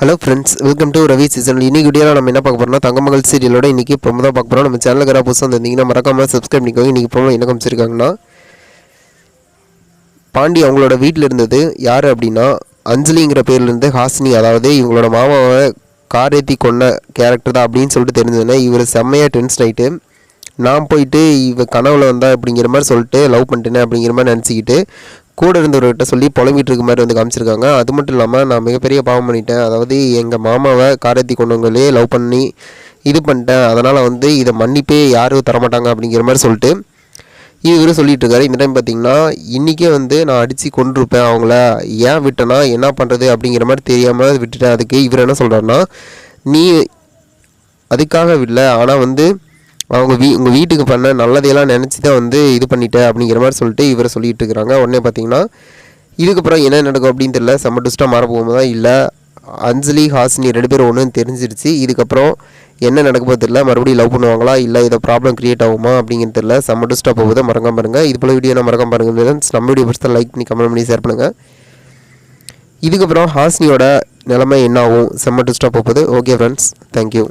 Hello friends, welcome to Ravi season. இன்னைக்கு வீடியோவில் நம்ம என்ன பார்க்க போகிறோம்னா, தங்கமகள் சீரியலோட இன்றைக்கி ப்ரோமோ தான் பார்க்க போகிறோம். நம்ம சேனலுக்கு யாராவது புதுசாக வந்திருந்தீங்கன்னா மறக்காமல் சப்ஸ்கிரைப் பண்ணிக்கோங்க. இன்றைக்கி ப்ரோமோ என்ன காமிச்சிருக்காங்கன்னா, பாண்டி அவங்களோட வீட்டில் இருந்தது யார் அப்படின்னா, அஞ்சலிங்கிற பேர்லேருந்து ஹாசினி, அதாவது இவங்களோட மாமாவை கார் ஏற்றி கொண்ட கேரக்டர் தான் அப்படின்னு சொல்லிட்டு தெரிஞ்சதுன்னா இவர் செம்மையாக டென்ஷன் ஆகிட்டு, நான் போயிட்டு இவ கனவுல வந்தா அப்படிங்கிற மாதிரி சொல்லிட்டு லவ் பண்ணிட்டேனே அப்படிங்கிற மாதிரி நினச்சிக்கிட்டு கூட இருந்தவர்கிட்ட சொல்லி புலம்பிட்டு இருக்க மாதிரி வந்து காமிச்சிருக்காங்க. அது மட்டும் இல்லாமல் நான் மிகப்பெரிய பாவம் பண்ணிட்டேன், அதாவது எங்கள் மாமாவை காரத்தி கொண்டவங்களே லவ் பண்ணி இது பண்ணிட்டேன், அதனால் வந்து இதை மன்னிப்பே யாரும் தரமாட்டாங்க அப்படிங்கிற மாதிரி சொல்லிட்டு இவர் சொல்லிட்டு இருக்காரு. இந்த டைம் பார்த்தீங்கன்னா இன்றைக்கே வந்து நான் அடித்து கொண்டிருப்பேன், அவங்கள ஏன் விட்டேன்னா என்ன பண்ணுறது அப்படிங்கிற மாதிரி தெரியாமல் விட்டுட்டேன். அதுக்கு இவர் என்ன சொல்கிறாருன்னா, நீ அதுக்காக விடல, ஆனால் வந்து அவங்க உங்கள் வீட்டுக்கு பண்ண நல்லதையெல்லாம் நினச்சி தான் வந்து இது பண்ணிட்டேன் அப்படிங்கிற மாதிரி சொல்லிட்டு இவரை சொல்லிகிட்டு இருக்கிறாங்க. உடனே பார்த்தீங்கன்னா இதுக்கப்புறம் என்ன நடக்கும் அப்படின்னு தெரியல. செம்ம டுஸ்ட்டாக மாற போகும்போது தான் இல்லை, அஞ்சலி ஹாசினி 2 பேரும் ஒன்றுன்னு தெரிஞ்சிருச்சு. இதுக்கப்புறம் என்ன நடக்க போகிறது தெரியல, மறுபடியும் லவ் பண்ணுவாங்களா இல்லை இதை ப்ராப்ளம் க்ரியேட் ஆகுமா அப்படிங்கிறது தெரியல. செம்ம டுஸ்ட்டாக போகுது. மறக்காம பாருங்கள். இது போல் வீடியோ நான் மறக்காம பாருங்கள். நம்ம வீடியோ பிடிச்சா லைக் பண்ணி கமெண்ட் பண்ணி ஷேர் பண்ணுங்கள். இதுக்கப்புறம் ஹாசினியோட நிலைமை என்ன ஆகும், செம்ம டுஸ்ட்டாக போகுது. Okay friends, thank you.